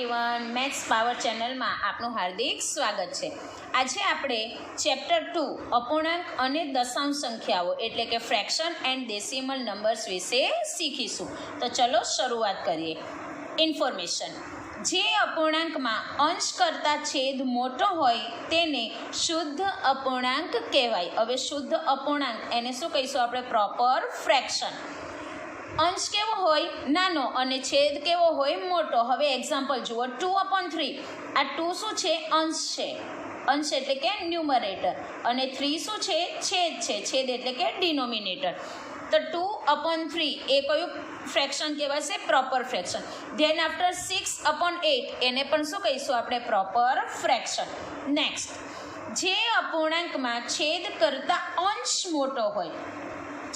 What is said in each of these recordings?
Everyone maths power ચેનલમાં આપનું હાર્દિક સ્વાગત છે। આજે આપણે ચેપ્ટર 2 અપૂર્ણાંક અને દશાંશ સંખ્યાઓ એટલે કે ફ્રેક્શન એન્ડ ડેસિમલ નંબર્સ વિશે શીખીશું। તો ચલો શરૂઆત કરીએ। ઇન્ફોર્મેશન: જે અપૂર્ણાંકમાં અંશ કરતાં છેદ મોટો હોય તેને શુદ્ધ અપૂર્ણાંક કહેવાય। હવે શુદ્ધ અપૂર્ણાંક એને શું કહીશું આપણે? Proper fraction. અંશ કેવો હોય? નાનો અને છેદ કેવો હોય? મોટો। હવે એક્ઝામ્પલ જુઓ, 2/3। આ 2 શું છે? અંશ છે। અંશ એટલે કે ન્યુમરેટર, અને 3 શું છે? છેદ છે। છેદ એટલે કે ડિનોમિનેટર। તો 2/3 એ કયું ફ્રેક્શન કહેવાશે? Proper fraction. ધેન આફ્ટર 6/8 એને પણ શું કહીશું આપણે? Proper fraction. નેક્સ્ટ, જે અપૂર્ણાંકમાં છેદ કરતાં અંશ મોટો હોય,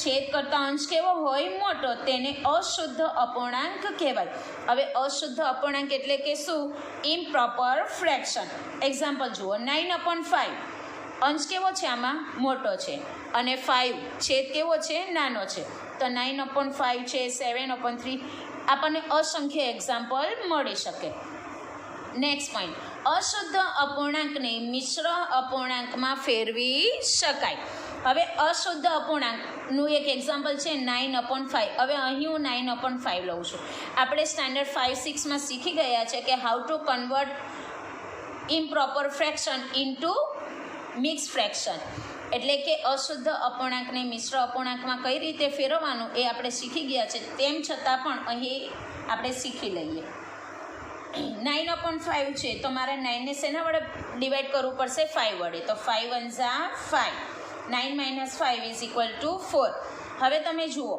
છેદ કરતાં અંશ કેવો હોય? મોટો, તેને અશુદ્ધ અપૂર્ણાંક કહેવાય। હવે અશુદ્ધ અપૂર્ણાંક એટલે કે શું? Improper fraction. એક્ઝામ્પલ જુઓ, 9/5 અંશ કેવો છે? આમાં મોટો છે, અને 5 છેદ કેવો છે? નાનો છે। તો 9/5 છે, 7/3 આપણને અસંખ્ય એક્ઝામ્પલ મળી શકે। નેક્સ્ટ પોઈન્ટ, અશુદ્ધ અપૂર્ણાંકને મિશ્ર અપૂર્ણાંકમાં ફેરવી શકાય। હવે અશુદ્ધ અપૂર્ણાંકનું એક એક્ઝામ્પલ છે 9/5। હવે અહીં હું 9/5 લઉં છું। આપણે સ્ટાન્ડર્ડ 5-6માં શીખી ગયા છે કે how to convert improper fraction into mix fraction, એટલે કે અશુદ્ધ અપૂર્ણાંકને મિશ્ર અપૂર્ણાંકમાં કઈ રીતે ફેરવવાનું એ આપણે શીખી ગયા છે। તેમ છતાં પણ અહીં આપણે શીખી લઈએ। 9/5 છે, તો મારે 9ને શેના વડે ડિવાઈડ કરવું પડશે? 5 વડે। તો 5 × 5, 9 - 5 = 4। હવે તમે જુઓ,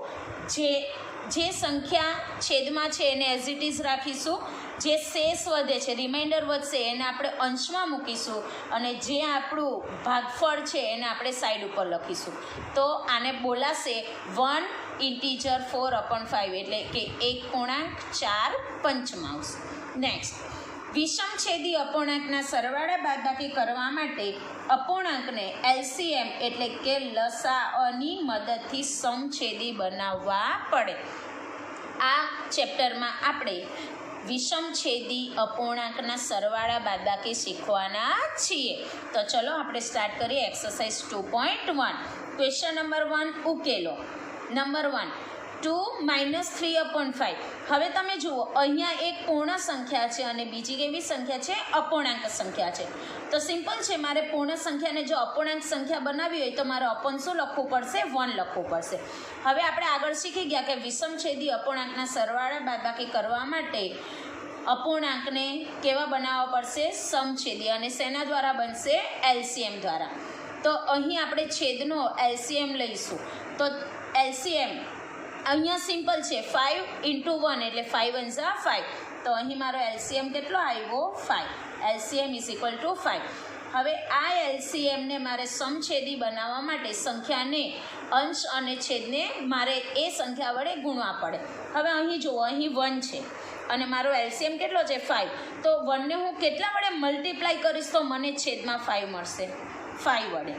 જે સંખ્યા છેદમાં છે એને એઝ ઇટ ઇઝ રાખીશું, જે શેષ વધે છે, રિમાઇન્ડર વધશે, એને આપણે અંશમાં મૂકીશું, અને જે આપણું ભાગફળ છે એને આપણે સાઈડ ઉપર લખીશું। તો આને બોલાશે 1 ઇન્ટીજર 4/5, એટલે કે 1/4 નેક્સ્ટ, વિષમછેદી અપૂર્ણાંકના સરવાળા બાદબાકી કરવા માટે અપૂર્ણાંકને એલસીએમ એટલે કે લસાઅની મદદથી સમછેદી બનાવવા પડે। આ ચેપ્ટરમાં આપણે વિષમછેદી અપૂર્ણાંકના સરવાળા બાદબાકી શીખવાના છીએ। તો ચલો આપણે સ્ટાર્ટ કરીએ એક્સરસાઇઝ 2.1। ક્વેશ્ચન નંબર 1 ઉકેલો। નંબર 1, 2 - 3/5। હવે તમે જુઓ, અહીંયા એક પૂર્ણ સંખ્યા છે અને બીજી કેવી સંખ્યા છે? અપૂર્ણાંક સંખ્યા છે। તો સિમ્પલ છે, મારે પૂર્ણ સંખ્યાને જો અપૂર્ણાંક સંખ્યા બનાવવી હોય તો મારે અપન શું લખવું પડશે? 1 લખવું પડશે। હવે આપણે આગળ શીખી ગયા કે વિષમછેદી અપૂર્ણાંકના સરવાળા બાદબાકી કરવા માટે અપૂર્ણાંકને કેવા બનાવવા પડશે? સમછેદી, અને શેના દ્વારા બનશે? એલસીએમ દ્વારા। તો અહીં આપણે છેદનો એલસીએમ લઈશું। તો એલસીએમ અહીંયા સિમ્પલ છે, 5 × 1 એટલે 5 × 5। તો અહીં મારો એલસીએમ કેટલો આવ્યો? 5। એલસીએમ = 5। હવે આ એલસીએમને મારે સમછેદી બનાવવા માટે સંખ્યાને, અંશ અને છેદને મારે એ સંખ્યા વડે ગુણવા પડે। હવે અહીં જુઓ, અહીં 1 છે અને મારો એલસીએમ કેટલો છે? 5। તો 1ને હું કેટલા વડે મલ્ટીપ્લાય કરીશ તો મને છેદમાં 5 મળશે? 5 વડે।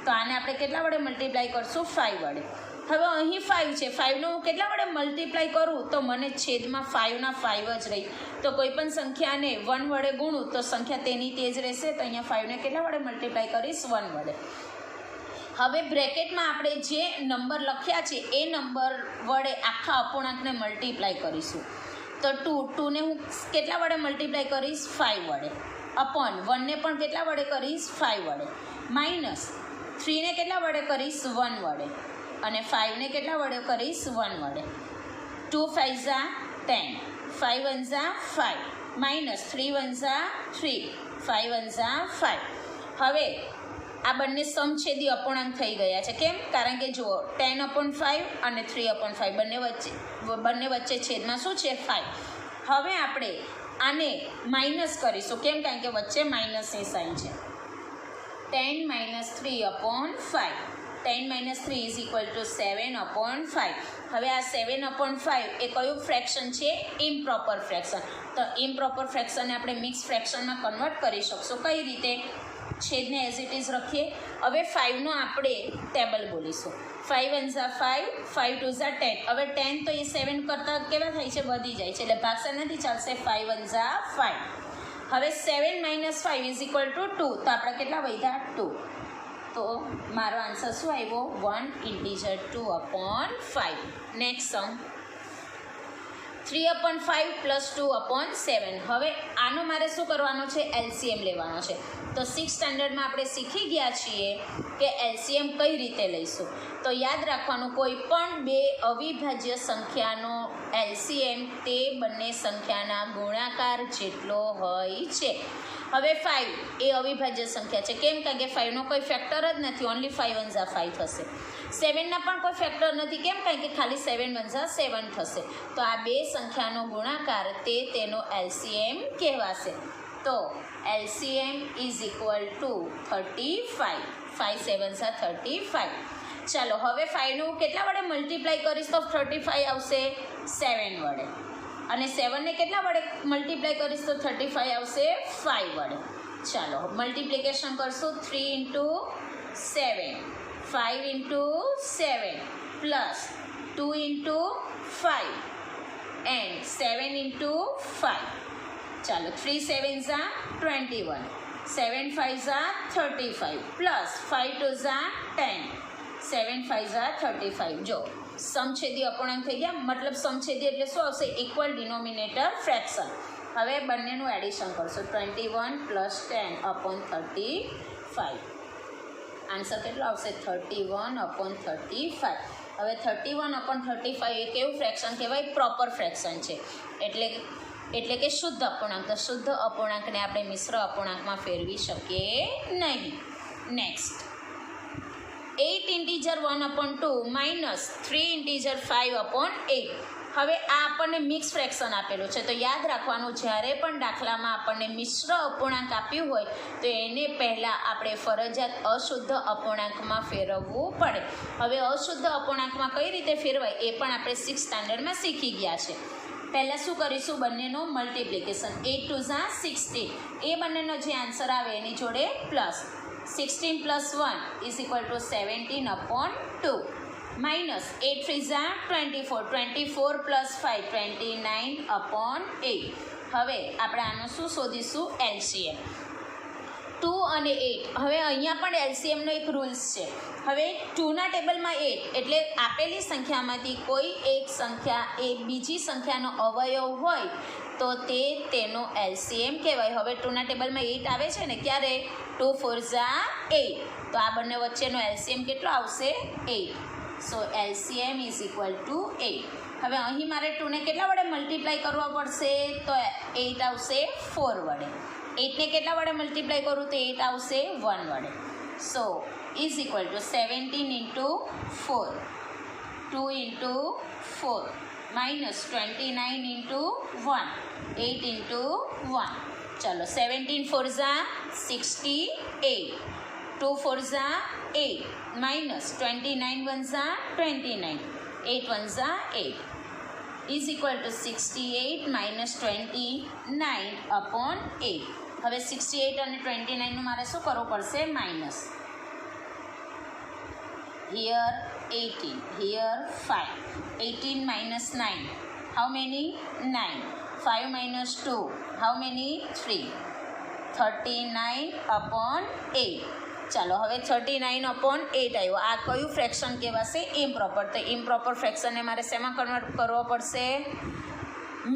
તો આને આપણે કેટલા વડે મલ્ટીપ્લાય કરશું? 5 વડે। હવે અહીં 5 છે, 5ને હું કેટલા વડે મલ્ટીપ્લાય કરું તો મને છેદમાં 5ના 5 જ રહી। તો કોઈ પણ સંખ્યાને 1 વડે ગુણું તો સંખ્યા તેની તે જ રહેશે। તો અહીંયા 5ને કેટલા વડે મલ્ટીપ્લાય કરીશ? 1 વડે। હવે બ્રેકેટમાં આપણે જે નંબર લખ્યા છે એ નંબર વડે આખા અપૂર્ણાંકને મલ્ટીપ્લાય કરીશું। તો 2ને હું કેટલા વડે મલ્ટીપ્લાય કરીશ? 5 વડે। અપોન 1ને પણ કેટલા વડે કરીશ? 5 વડે। માઇનસ 3ને કેટલા વડે કરીશ? 1 વડે। અને 5ને કેટલા વડે કરીશ? 1 વડે। 2 × 5 = 10, 5 × 5, માઇનસ 3 × 3, 5 × 5। હવે આ બંને સમછેદી અપૂર્ણાંક થઈ ગયા છે। કેમ? કારણ કે જુઓ, 10/5 અને 3/5 બંને વચ્ચે છેદમાં શું છે? 5। હવે આપણે આને માઇનસ કરીશું। કેમ? કારણ કે વચ્ચે માઇનસની સાઇન છે। 10 - 3/5, 10 - 3 = 7/5। હવે આ 7/5 એ કયું ફ્રેક્શન છે? Improper fraction. તો ઇમ્પ્રોપર ફ્રેક્શનને આપણે મિક્સ ફ્રેક્શનમાં કન્વર્ટ કરી શકશું। કઈ રીતે? છેદને એઝ ઇટ ઇઝ રાખીએ. હવે 5નો આપણે ટેબલ બોલીશું. 5 1 ઝા 5, 5 2 ઝા 10. હવે 10 તો એ 7 કરતાં કેવા થાય છે, વધી જાય છે, એટલે ભાગશા નથી ચાલશે. 5 1 ઝા 5. હવે 7 - 5 = 2. તો આપણે કેટલા વધ્યા? 2. તો મારો આન્સર શું આવ્યો? 1 ઇન્ટીજર 2/5. નેક્સ્ટ સમ 3/5 + 2/7. હવે આનો મારે શું કરવાનો છે? એલસીએમ લેવાનો છે. તો 6th સ્ટાન્ડર્ડમાં આપણે શીખી ગયા છીએ કે એલસીએમ કઈ રીતે લઈશું. તો યાદ રાખવાનું, કોઈ પણ બે અવિભાજ્ય સંખ્યાનો એલસીએમ તે બંને સંખ્યાના ગુણાકાર જેટલો હોય છે. હવે 5 એ અવિભાજ્ય સંખ્યા છે. કેમ? કારણ કે 5નો કોઈ ફેક્ટર જ નથી. ઓનલી 5 1 ઝા 5 થશે. 7ના પણ કોઈ ફેક્ટર નથી. કેમ? કારણ કે ખાલી 7 1 ઝા 7 થશે. તો આ બે સંખ્યાનો ગુણાકાર તે તેનો એલસીએમ કહેવાશે. તો એલસીએમ = 35. 5 7 ઝા 35. ચાલો હવે 5નું કેટલા વડે મલ્ટીપ્લાય કરીશ તો 35 આવશે? 7 વડે. અને 7ને કેટલા વડે મલ્ટીપ્લાય કરીશ તો 35 આવશે? 5 વડે. ચાલો મલ્ટીપ્લિકેશન કરશું. 3 × 7, 5 × 7 પ્લસ 2 × 5 એન્ડ 7 × 5. ચાલો 3 7 ઝા 21, 7 5 ઝા 35 પ્લસ 5 2 ઝા 10, 7 5 ઝા 35. જો સમછેદી અપૂર્ણાંક થઈ ગયા. મતલબ સમછેદી એટલે શું આવશે? Equal denominator fraction. હવે બંનેનું એડિશન કરશો. 21 + 10/35. આન્સર કેટલો આવશે? 31/35. હવે 31/35 એ કેવું ફ્રેક્શન કહેવાય? પ્રોપર ફ્રેક્શન છે. એટલે કે શુદ્ધ અપૂર્ણાંક. તો શુદ્ધ અપૂર્ણાંકને આપણે મિશ્ર અપૂર્ણાંકમાં ફેરવી શકીએ નહીં. Next 8 integer 1/2 - 3 integer 5/8. હવે આ આપણને મિક્સ ફ્રેક્શન આપેલું છે. તો યાદ રાખવાનું, જ્યારે પણ દાખલામાં આપણને મિશ્ર અપૂર્ણાંક આપ્યું હોય તો એને પહેલાં આપણે ફરજિયાત અશુદ્ધ અપૂર્ણાંકમાં ફેરવવું પડે. હવે અશુદ્ધ અપૂર્ણાંકમાં કઈ રીતે ફેરવાય એ પણ આપણે 6th સ્ટાન્ડર્ડમાં શીખી ગયા છે. પહેલાં શું કરીશું? બંનેનો મલ્ટીપ્લિકેશન. 8 2 ઝા 16. એ બંનેનો જે આન્સર આવે એની જોડે પ્લસ. 16 + 1 = 17/2 માઇનસ 8 3 ઝા 24, 24 + 5 29/8. હવે આપણે આનું શું શોધીશું? એલસીએમ. 2 અને 8. હવે અહીંયા પણ એલસીએમનો એક રૂલ્સ છે. હવે 2ના ટેબલમાં 8 એટલે આપેલી સંખ્યામાંથી કોઈ એક સંખ્યા એ બીજી સંખ્યાનો અવયવ હોય તો તે તેનો એલસીએમ કહેવાય. હવે 2ના ટેબલમાં 8 આવે છે ને, ક્યારે? 2 4 ઝા 8. તો આ બંને વચ્ચેનો એલસીએમ કેટલો આવશે? 8. સો એલસીએમ = 8. હવે અહીં મારે 2ને કેટલા વડે મલ્ટીપ્લાય કરવા પડશે? તો 8 આવશે 4 વડે. 8ને કેટલા વડે મલ્ટીપ્લાય કરું તો 8 આવશે 1 વડે. સો = 17 × 4, 2 × 4 minus 29 × 1, 8 × 1. चलो 17 4 ज़ा 68, 2 4 ज़ा 8 minus 29 1 ज़ा 29, 8 1 ज़ा 8 is equal to 68 minus 29/8. હવે 68 અને 29 નું મારે શું કરવું પડશે? Minus. Here 18, here 5. 18 minus 9. How many? 9. 5 minus 2. How many? 3. 39/8. ચાલો હવે 39/8 આવ્યો. આ કયું ફ્રેક્શન કહેવાશે? ઇમ્પ્રોપર. તો ઇમ્પ્રોપર ફ્રેક્શનને મારે શેમાં કન્વર્ટ કરવો પડશે?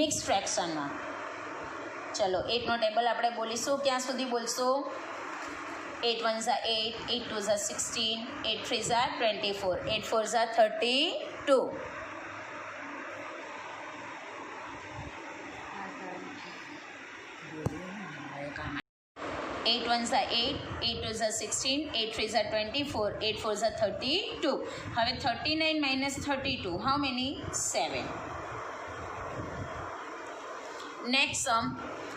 મિક્સ ફ્રેક્શનમાં. ચલો 8નો ટેબલ આપણે બોલીશું. ક્યાં સુધી બોલશું? 8 1 ઝા 8, 8 2 ઝા 16, 8 3 ઝા 24, 8 4 ઝા 32. 8 1 ઝા 8, 8 2 ઝા 16, 8 3 ઝા 24, 8 4 ઝા 32. હવે 39 minus 32. How many? 7. Next sum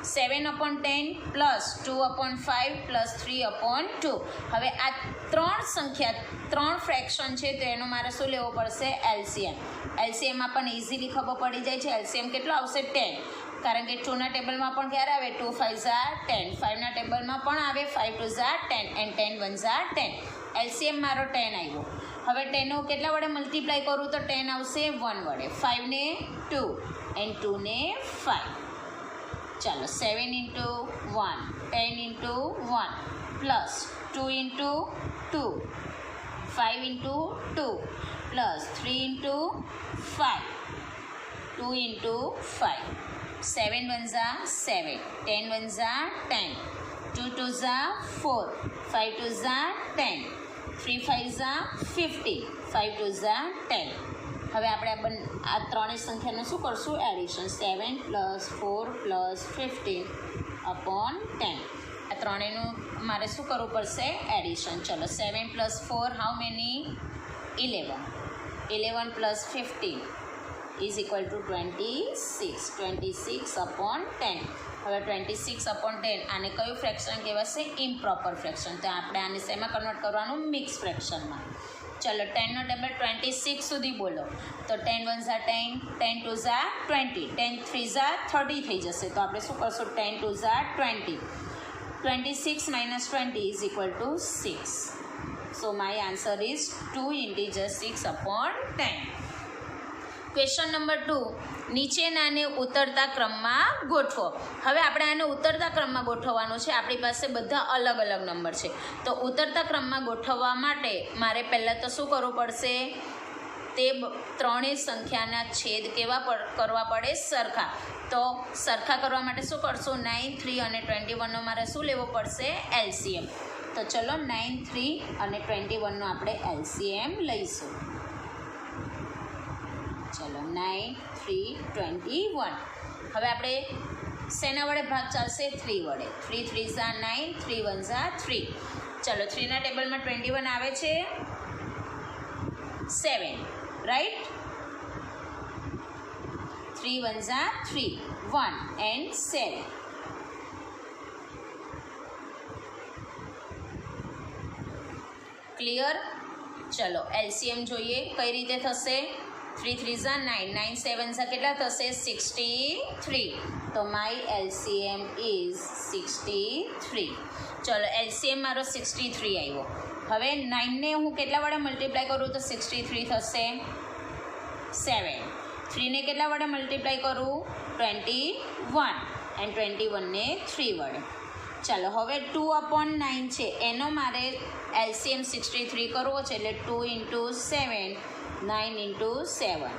7/10 plus 2/5 plus 3/2. હવે આ ત્રણ ફ્રેક્શન છે તો એનો મારે શું લેવો પડશે? એલસીએમ. એલસીએમ આપણને ઇઝીલી ખબર પડી જાય છે. એલસીએમ કેટલો આવશે? 10. કારણ કે 2ના ટેબલમાં પણ ક્યારે આવે 2 5 ઝા 10, 5ના ટેબલમાં પણ આવે 5 2 ઝા 10 એન્ડ 10 1 ઝા 10. એલસીએમ મારો 10 આવ્યો. હવે 10નો કેટલા વડે મલ્ટીપ્લાય કરું તો 10 આવશે 1 વડે, 5 ને 2 એન્ડ 2 ને 5. ચાલો 7 into 1, 10 into 1 plus 2 into 2, 5 into 2 plus 3 into 5, 2 into 5, 7 1 Jha 7, 10 1 Jha 10, 2 2 Jha 4, 5 2 Jha 10, 3 5 Jha 15, 5 2 Jha 10. હવે આપણે આ ત્રણેય સંખ્યાનું શું કરશું? એડિશન. 7 + 4 + 15 અપોન 10. આ ત્રણેયનું મારે શું કરવું પડશે? એડિશન. ચલો 7 + 4 how many? 11. 11 + 15 is equal to 26. 26 upon 10. હવે 26 upon 10 આને કયું ફ્રેક્શન કહેવાશે? Improper fraction. તો આપણે આને શેમાં કન્વર્ટ કરવાનું? મિક્સ ફ્રેક્શનમાં. ચલો 10નો ટેબલ 26 સુધી બોલો. તો 10 1 ઝા 10, 10 2 ઝા 20, 10 3 ઝા 30 થઈ જશે. તો આપણે શું કરશું? 10 2 Jha 20. 26 minus 20 is equal to 6. So my answer is 2 integer 6 upon 10. Question number 2, નીચેનાને ઉતરતા ક્રમમાં ગોઠવો. હવે આપણે આને ઉતરતા ક્રમમાં ગોઠવવાનું છે. આપણી પાસે બધા અલગ અલગ નંબર છે. તો ઉતરતા ક્રમમાં ગોઠવવા માટે મારે પહેલાં તો શું કરવું પડશે? તે ત્રણેય સંખ્યાના છેદ કેવા કરવા પડે? સરખા. તો સરખા કરવા માટે શું કરશું? 9 3 અને 21નો મારે શું લેવો પડશે? એલસીએમ. તો ચલો 9 3 અને 21નો આપણે એલસીએમ લઈશું. ચલો 9 3 21. હવે આપણે શેના વડે ભાગ ચાલશે? 3 વડે. 3 3 ઝા 9, 3 1 ઝા 3. ચલો 3ના ટેબલમાં 21 આવે છે 7, રાઈટ? 3 1 ઝા 3, 1 and 7. ક્લિયર? ચલો એલસીએમ જોઈએ કઈ રીતે થશે. 3 3 ઝા 9, 9 7 ઝા કેટલા થશે? 63. તો માય એલસીએમ ઇઝ 63. ચલો એલસીએમ મારો 63 આવ્યો. હવે 9ને હું કેટલા વડે મલ્ટીપ્લાય કરું તો 63 થશે 7. 3ને કેટલા વડે મલ્ટીપ્લાય કરું? 21 એન્ડ 21ને 3 વડે. ચાલો હવે 2/9 છે એનો મારે એલસીએમ 63 કરવો છે એટલે 2 ઇન્ટુ 7, 9 ઇન્ટુ 7.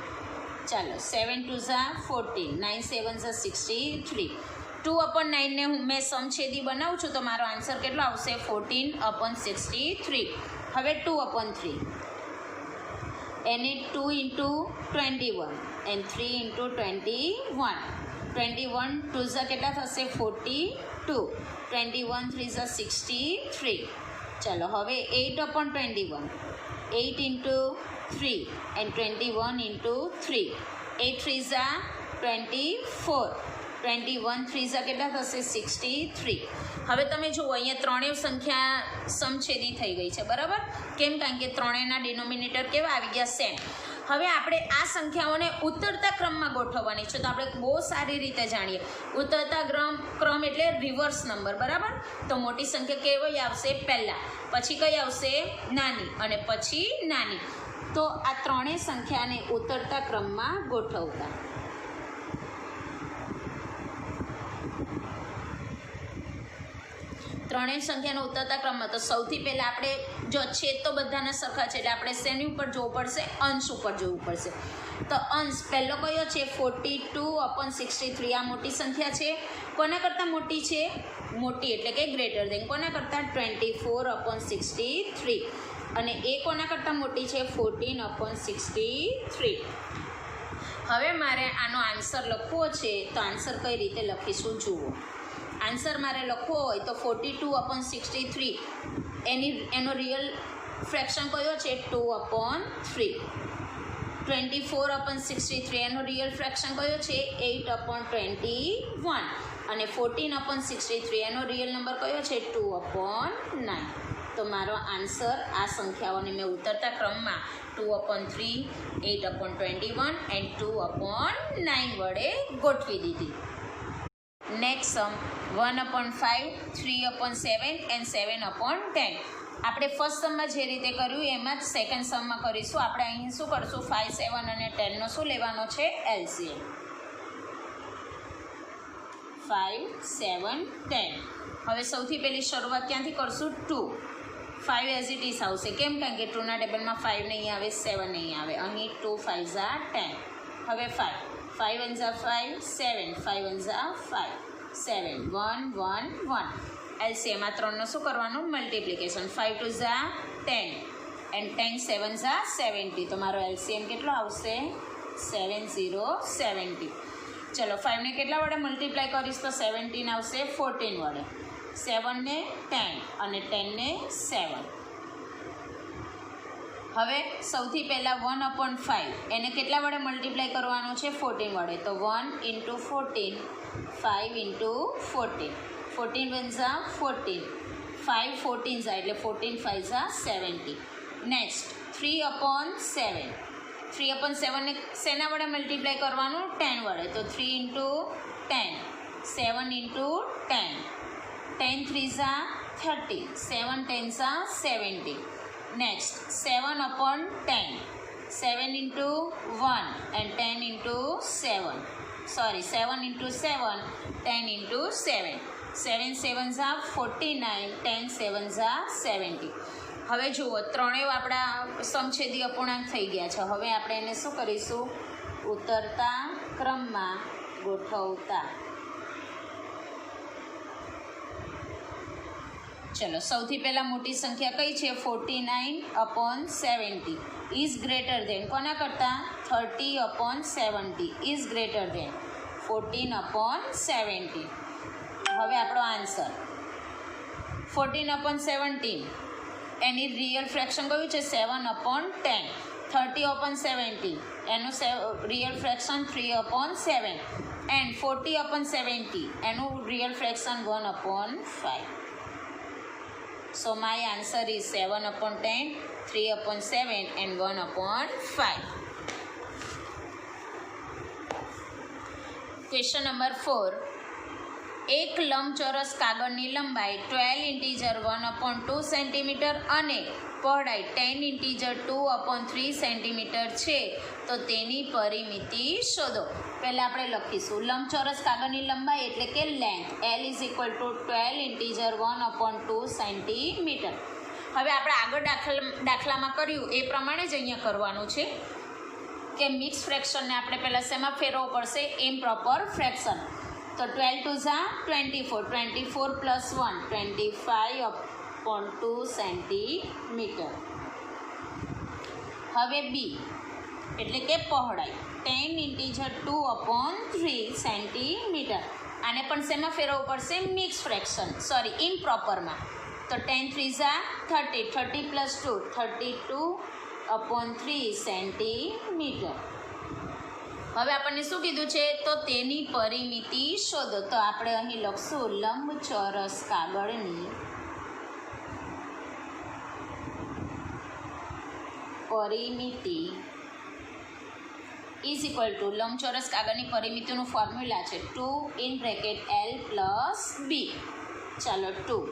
ચાલો 7 2 ઝા 14, 9 7 ઝા 63. 2/9ને હું મેં સમછેદી બનાવું છું તો મારો આન્સર કેટલો આવશે? 14/63. હવે 2/3 એને 2 ઇન્ટુ 21 એન્ડ 3 ઇન્ટુ 21. 21 2 ઝા કેટલા થશે? 42. 21 3 ઝા 63. ચલો હવે 8/21, 8 into 3 and 21 into 3. 8 3 Jha 24, 21 3 Jha કેટલા થશે? 63. હવે તમે જુઓ અહીંયા ત્રણેય સંખ્યા સમછેદી થઈ ગઈ છે, બરાબર? કેમ? કારણ કે ત્રણેયના ડિનોમિનેટર કેવા આવી ગયા? સેમ. હવે આપણે આ સંખ્યાઓને ઉતરતા ક્રમમાં ગોઠવવાની છે. તો આપણે બહુ સારી રીતે જાણીએ. ઉતરતા ક્રમ એટલે રિવર્સ નંબર, બરાબર? તો મોટી સંખ્યા કેવી આવશે? પહેલાં, પછી કઈ આવશે? નાની, અને પછી નાની. તો આ ત્રણેય સંખ્યાને ઉતરતા ક્રમમાં ગોઠવતા. ત્રણેય સંખ્યાનો ઉતરતા ક્રમમાં તો સૌથી પહેલાં આપણે જો છેદ તો બધાના સરખા છે એટલે આપણે શેની ઉપર જોવું પડશે? અંશ ઉપર જોવું પડશે. તો અંશ પહેલો કયો છે? 42/63. આ મોટી સંખ્યા છે. કોના કરતાં મોટી છે? મોટી એટલે કે ગ્રેટર દેન. કોના કરતાં? 24/63. અને એ કોના કરતાં મોટી છે? 14/63. હવે મારે આનો આન્સર લખવો છે તો આન્સર કઈ રીતે લખીશું જુઓ. આન્સર મારે લખવો હોય તો 42/63 એનો રિયલ ફ્રેક્શન કયો છે? 2/3. 24/63 એનો રિયલ ફ્રેક્શન કયો છે? 8/21. અને 14/63 એનો રિયલ નંબર કયો છે? 2/9. તો મારો આન્સર આ સંખ્યાઓને મેં ઉતરતા ક્રમમાં 2/3, 8/21 એન્ડ 2/9 વડે ગોઠવી દીધી. Next sum 1/5, 3/7 and 7/10. આપણે ફર્સ્ટ સમમાં જે રીતે કર્યું એમાં જ સેકન્ડ સમમાં કરીશું. આપણે અહીં શું કરશું, 5, 7 અને 10નો શું લેવાનો છે, એલસીએમ. 5, 7, 10. હવે સૌથી પહેલી શરૂઆત ક્યાંથી કરશું, 2. 5 એઝ ઇટ ઇઝ આવશે. કેમ? કારણ કે 2ના ટેબલમાં 5 નહીં આવે, 7 નહીં આવે. અહીં 2 5 10. હવે 5 5 1 5 7 5 1 5 7 1 1 1. એલસીએમ આ ત્રણનો શું કરવાનું, મલ્ટિપ્લિકેશન. 5 2 10 એન્ડ 10 7 70. તો મારો એલસીએમ કેટલો આવશે, 7070. ચલો 5ને કેટલા વડે મલ્ટીપ્લાય કરીશ તો 17 આવશે 14 વડે. 7ને 10 અને 10ને 7. હવે સૌથી પહેલાં 1/5 એને કેટલા વડે મલ્ટીપ્લાય કરવાનું છે, 14 વડે. તો 1 × 14, 5 × 14. 14 1 14, 5 14 જાય એટલે 14 5 70. નેક્સ્ટ 3/7. 3/7 ને શેના વડે મલ્ટીપ્લાય કરવાનું, 10 વડે. તો 3 × 10, 7 × 10. 10 3 30, 7 10 70. Next 7/10, 7 × 1 and 10 × 7. Sorry, 7 × 7, 10 × 7. 7 7 49, 10 7 70. હવે જુઓ, ત્રણેય આપણા સમછેદી અપૂર્ણાંક થઈ ગયા છે. હવે આપણે એને શું કરીશું, ઉતરતા ક્રમમાં ગોઠવતા. ચલો સૌથી પહેલાં મોટી સંખ્યા કઈ છે, 49/70 ઇઝ ગ્રેટર ધેન કોના કરતાં, 30/70 ઇઝ ગ્રેટર ધેન 14/70. હવે આપણો આન્સર 14/17 એની રિયલ ફ્રેક્શન કયું છે, 7/10. 30/70 એનું રિયલ ફ્રેક્શન 3/7 એન્ડ 40/70 એનું real fraction 1/5. So my answer is 7/10, 3/7 and 1/5. Question number 4. એક લંબચોરસ કાગળની લંબાઈ 12 ઇન્ટીજર 1/2 સેન્ટીમીટર અને પહોળાઈ 10 ઇન્ટીજર 2/3 સેન્ટીમીટર છે તો તેની પરિમિતિ શોધો. પહેલાં આપણે લખીશું લંબચોરસ કાગળની લંબાઈ એટલે કે લેન્થ, L = 12 ઇન્ટીજર 1/2 સેન્ટીમીટર. હવે આપણે આગળ દાખલામાં કર્યું એ પ્રમાણે જ અહીંયા કરવાનું છે કે મિક્સ ફ્રેક્શનને આપણે પહેલાં શેમાં ફેરવવું પડશે, ઇમ્પ્રોપર ફ્રેક્શન. તો 12 2 24, 24 + 1 25/2 સેન્ટીમીટર. હવે બી એટલે કે પહોળાઈ 10 ઇન્ટીજર 2/3 સેન્ટીમીટર. આને પણ શેમાં ફેરવવું પડશે, મિક્સ ફ્રેક્શન, સોરી ઇમ્પ્રોપરમાં. તો 10 3 30, 30 + 2 32/3 સેન્ટીમીટર. હવે આપણને શું કીધું છે, તો તેની પરિમિતિ શોધો. તો આપણે અહીં લખશું લંબચોરસ કાગળની પરિમિતિ = લંબચોરસ કાગળની પરિમિતિનું ફોર્મ્યુલા છે 2 * L + B. ચાલો 2,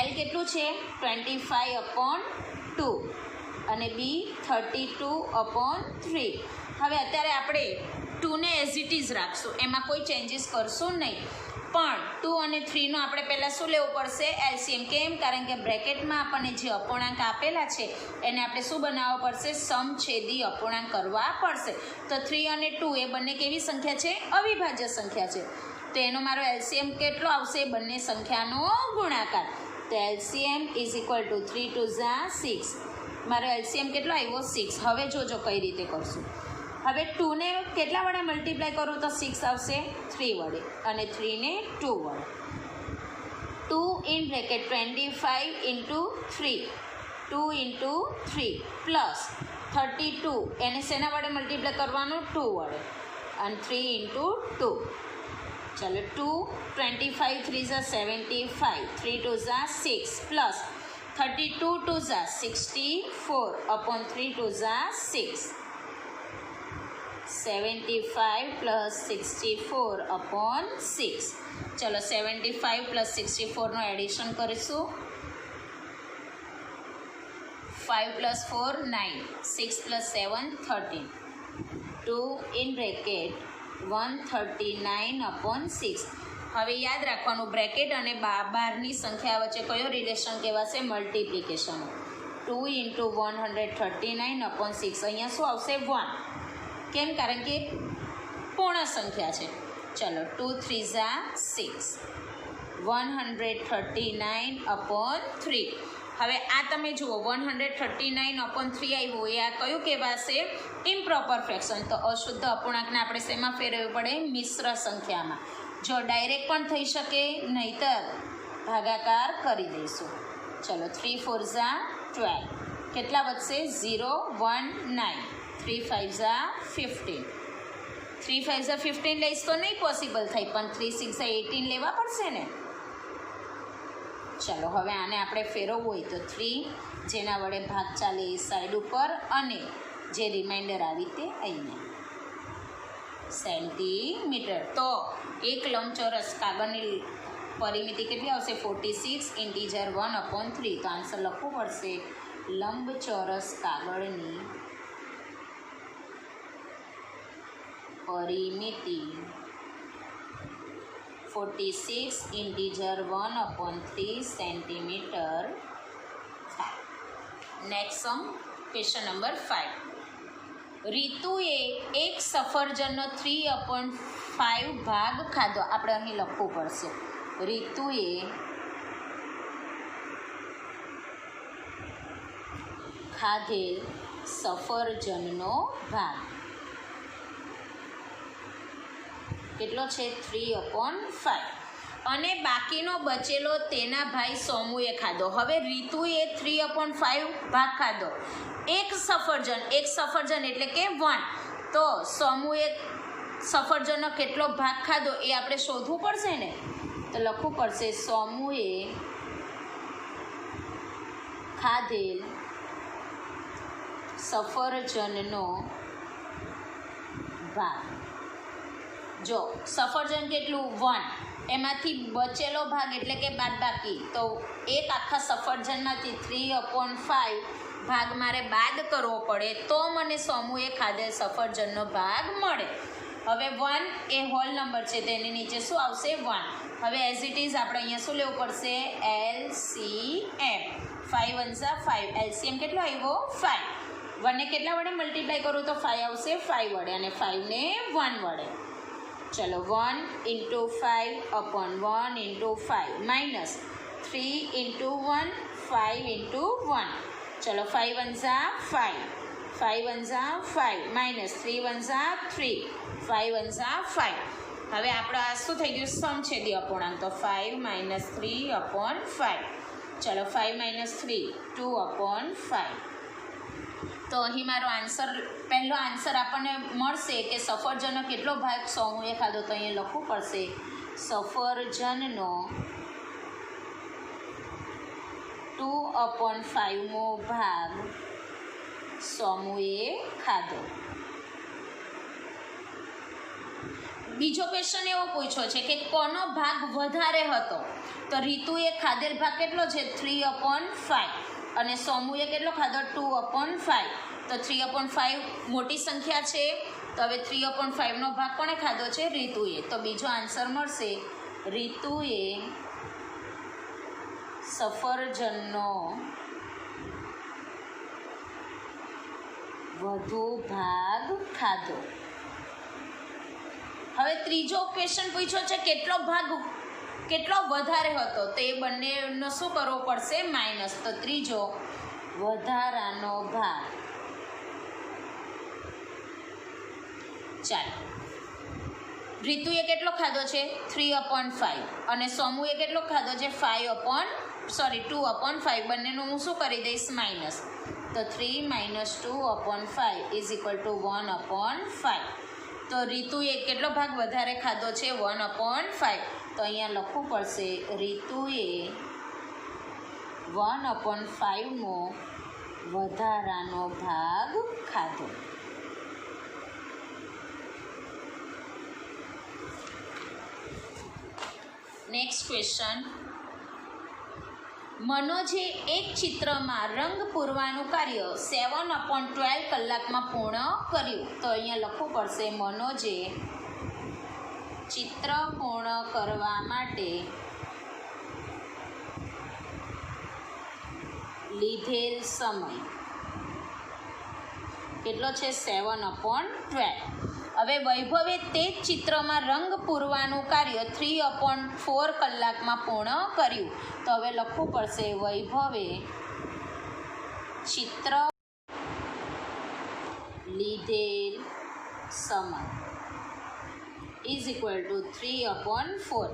L કેટલું છે, 25/2 અને B 32/3. હવે અત્યારે આપણે 2ને એઝ ઇટ ઇઝ રાખશું, એમાં કોઈ ચેન્જીસ કરશું નહીં. પણ 2 અને 3નો આપણે પહેલાં શું લેવું પડશે, એલસીએમ. કેમ? કારણ કે બ્રેકેટમાં આપણને જે અપૂર્ણાંક આપેલા છે એને આપણે શું બનાવવા પડશે, સમછેદી અપૂર્ણાંક કરવા પડશે. તો 3 અને 2 એ બંને કેવી સંખ્યા છે, અવિભાજ્ય સંખ્યા છે. તો એનો મારો એલસીએમ કેટલો આવશે, બંને સંખ્યાનો ગુણાકાર. તો એલસીએમ = 3 2 6. મારો એલસીએમ કેટલો આવ્યો, 6. હવે જોજો કઈ રીતે કરશું. હવે 2ને કેટલા વડે મલ્ટીપ્લાય કરું તો 6 આવશે 3 વડે અને 3ને 2 વડે. 2 * 25 × 3, 2 × 3 પ્લસ 32 એને શેના વડે મલ્ટીપ્લાય કરવાનું, 2 વડે અને 3 × 2. ચાલો 2 25 3 75, 3 2 6 પ્લસ 32 2 64/3 2 6. 75 + 64 अपॉन 6. चलो 75 + 64 નું એડિશન કરીશું. 5 + 4 9, 6 + 7 13, 2 in bracket 139 अपॉन 6. હવે યાદ રાખવાનું બ્રેકેટ અને બહારની સંખ્યા વચ્ચે કયો રિલેશન કહેવાશે? મલ્ટિપ્લિકેશન. 2 × 139 अपॉन 6. અહીંયા શું આવશે? 1. કેમ? કારણ કે પૂર્ણ સંખ્યા છે. ચલો 2 3 6, 139 अपॉन 3. હવે આ તમે જુઓ 139 अपॉन 3 આવ્યું એ આ કયું કહેવાશે? Improper fraction. તો અશુદ્ધ અપૂર્ણાંકને આપણે શેમાં ફેરવવું પડે? મિશ્ર સંખ્યામાં. જો ડાયરેક્ટ પણ થઈ શકે, નહીતર ભાગાકાર કરી દઈશું. ચલો 3 4 12. કેટલા વધશે? 0 1 9, 3 5 15. 3 5 15 લઈશ તો નહીં પોસિબલ થાય, પણ 3 6 18 લેવા પડશે ને. ચલો હવે આને આપણે ફેરવવું હોય તો 3 જેના વડે ભાગ ચાલે એ સાઈડ ઉપર અને જે રિમાઇન્ડર આવી તે અહીંયા સેન્ટીમીટર. તો એક લંબચોરસ કાગળની પરિમિતિ કેટલી આવશે? 46 ઇન્ટીજર 1/3. તો આન્સર લખવું પડશે લંબચોરસ કાગળની પરિમિતિ 46 ઇન્ટીજર 1/3 સેન્ટીમીટર થાય. નેક્સ્ટ સમ, ક્વેશ્ચન નંબર 5. રીતુએ એક સફરજનનો 3/5 ભાગ ખાધો. આપણે અહીં લખવું પડશે રીતુએ ખાધેલ સફરજનનો ભાગ કેટલો છે? 3/5. અને બાકીનો બચેલો તેના ભાઈ સોમુએ ખાધો. હવે રીતુએ 3/5 ભાગ ખાધો. એક સફરજન એટલે કે 1. તો સોમુએ સફરજનનો કેટલો ભાગ ખાધો એ આપણે શોધવું પડશે ને. તો લખવું પડશે સોમુએ ખાધેલ સફરજનનો ભાગ. જો સફરજન કેટલું? 1. એમાંથી બચેલો ભાગ એટલે કે બાદબાકી. તો એક આખા સફરજનમાંથી 3/5 ભાગ મારે બાદ કરવો પડે તો મને સોમુએ ખાધેલ સફરજનનો ભાગ મળે. હવે 1 એ હોલ નંબર છે, તેની નીચે શું આવશે? 1. હવે એઝ ઇટ ઇઝ આપણે અહીંયા શું લેવું પડશે? LCM. 5 × 1 = 5. LCM કેટલો આવ્યો? 5. 1 ને કેટલા વડે મલ્ટીપ્લાય કરું તો 5 આવશે? 5 વડે. અને 5 ને 1 વડે. ચલો 1 × 5/1 × 5 માઇનસ 3 × 1 5 × 1. ચલો 5 × 1 = 5, 5 × 1 = 5 માઇનસ 3 × 1 = 3, 5 × 1 = 5. હવે આપણે આ શું થઈ ગયું? સમછેદી અપૂર્ણાંક. તો 5 - 3/5. ચલો 5 - 3 2/5. તો અહીં મારો પહેલો આન્સર આપણને મળશે કે સફરજનનો કેટલો ભાગ સોમુએ ખાધો. તો અહીંયા લખવું પડશે સફરજનનો 2/5મો ભાગ સોમુએ ખાધો. બીજો ક્વેશ્ચન એવો પૂછ્યો છે કે કોનો ભાગ વધારે હતો? તો રીતુએ ખાધેલ ભાગ કેટલો છે? 3/5. અને સોમુએ કેટલો ખાધો? 2/5. તો 3/5 મોટી સંખ્યા છે. તો હવે 3/5નો ભાગ કોણે ખાધો છે? રીતુએ. તો બીજો આન્સર મળશે રીતુએ સફરજનનો વધુ ભાગ ખાધો. હવે ત્રીજો ક્વેશ્ચન પૂછ્યો છે કેટલો વધારે હતો? તો એ બંનેનો શું કરવો પડશે? માઇનસ. તો ત્રીજો વધારાનો ભાગ. ચાલો રીતુએ કેટલો ખાધો છે? 3/5. અને સોમુએ કેટલો ખાધો છે? 2/5. બંનેનું હું શું કરી દઈશ? માઇનસ. તો 3 - 2/5 = 1/5. તો રીતુએ કેટલો ભાગ વધારે ખાધો છે? 1/5. તો અહીંયા લખવું પડશે રીતુએ 1/5મો વધારાનો ભાગ ખાધો. નેક્સ્ટ ક્વેશ્ચન, મનોજે એક ચિત્રમાં રંગ પૂરવાનું કાર્ય 7/12 કલાકમાં પૂર્ણ કર્યું. તો અહીંયા લખવું પડશે મનોજે ચિત્ર પૂર્ણ કરવા માટે લીધેલ સમય કેટલો છે? 7/12. હવે વૈભવે તે જ ચિત્રમાં રંગ પૂરવાનું કાર્ય 3/4 કલાકમાં પૂર્ણ કર્યું. તો હવે લખવું પડશે વૈભવે ચિત્ર લીધેલ સમય ઇઝ ઇક્વલ ટુ 3/4.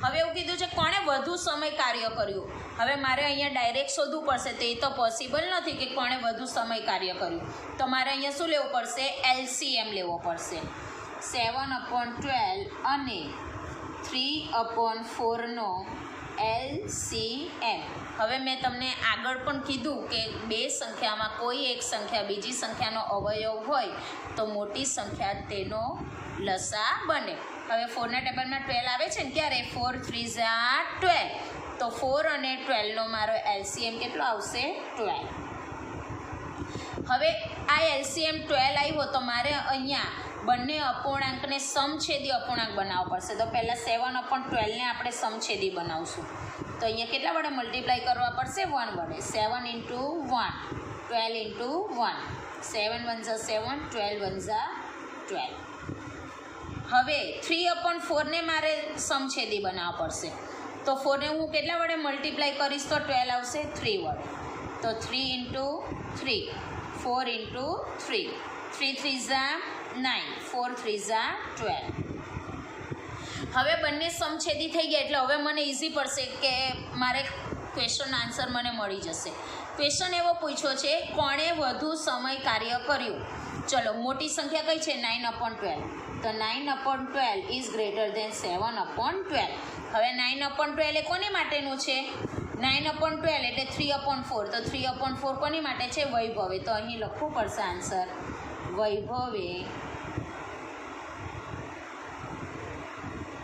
હવે એવું કીધું છે કોણે વધુ સમય કાર્ય કર્યું. હવે મારે અહીંયા ડાયરેક્ટ શોધવું પડશે, તો એ તો પોસિબલ નથી કે કોણે વધુ સમય કાર્ય કર્યું. તો મારે અહીંયા શું લેવું પડશે? LCM લેવો પડશે. 7/12 અને 3/4નો LCM. હવે મેં તમને આગળ પણ કીધું કે બે સંખ્યામાં કોઈ એક સંખ્યા બીજી સંખ્યાનો અવયવ હોય તો મોટી સંખ્યા તેનો લસા બને. હવે 4ના ટેબલમાં 12 આવે છે ને, ક્યારે? 4 3 12. તો 4 અને 12નો મારો LCM કેટલો આવશે? 12. હવે આ LCM 12 આવ્યો તો મારે અહીંયા બંને અપૂર્ણાંકને સમછેદી અપૂર્ણાંક બનાવવો પડશે. તો પહેલાં 7/12ને આપણે સમછેદી બનાવશું. તો અહીંયા કેટલા વડે મલ્ટીપ્લાય કરવા પડશે? 1 વડે. 7 × 1, 12 × 1. 7 × 1 = 7, 12 × 1 = 12. હવે 3/4ને મારે સમછેદી બનાવવા પડશે. તો 4ને હું કેટલા વડે મલ્ટીપ્લાય કરીશ તો 12 આવશે? 3 વડે. તો 3 × 3, 4 × 3, 3 3 9, 4 3 12. હવે બંને સમછેદી થઈ ગયા એટલે હવે મને ઇઝી પડશે કે મારે ક્વેશ્ચન આન્સર મને મળી જશે. ક્વેશ્ચન એવો પૂછ્યો છે કોણે વધુ સમય કાર્ય કર્યું. ચલો મોટી સંખ્યા કઈ છે? 9/12. તો 9/12 ઇઝ ગ્રેટર ધેન 7/12. હવે 9/12 એ કોની માટેનું છે? 9/12 એટલે 3/4. તો 3/4 કોની માટે છે? વૈભવે. તો અહીં લખવું પડશે આન્સર વૈભવે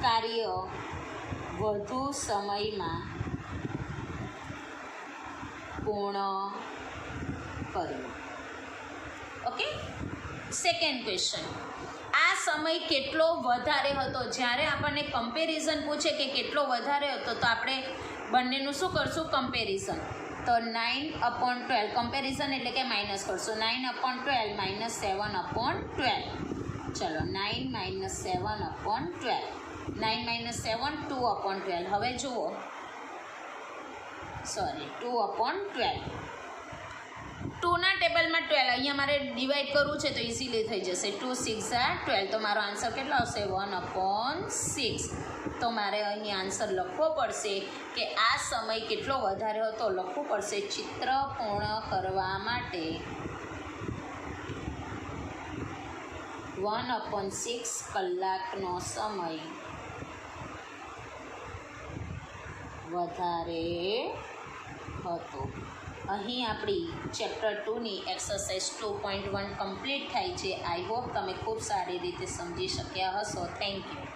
કાર્ય વધુ સમયમાં પૂર્ણ કર્યું. ઓકે. સેકન્ડ ક્વેશ્ચન, આ સમય કેટલો વધારે હતો? જ્યારે આપણને કમ્પેરિઝન પૂછે કે કેટલો વધારે હતો તો આપણે બંનેનું શું કરશું? કમ્પેરિઝન. તો 9/12 કમ્પેરિઝન એટલે કે માઇનસ કરશું. 9/12 - 7/12. ચલો 9 - 7/12. 9 - 7 2/12. હવે જુઓ, સોરી 2/12. 2ના ટેબલમાં 12, અહીંયા મારે ડિવાઈડ કરવું છે તો ઇઝીલી થઈ જશે. 2 6 12. તો મારો આન્સર કેટલો આવશે? 1/6. તો મારે અહીં આન્સર લખવો પડશે કે આ સમય કેટલો વધારે હતો. લખવું પડશે ચિત્ર પૂર્ણ કરવા માટે 1/6 કલાકનો સમય વધારે હતો. અહીં આપણી ચેપ્ટર 2ની એક્સરસાઇઝ 2.1 કમ્પ્લીટ થાય છે. આઈ હોપ તમે ખૂબ સારી રીતે સમજી શક્યા હશો. Thank you.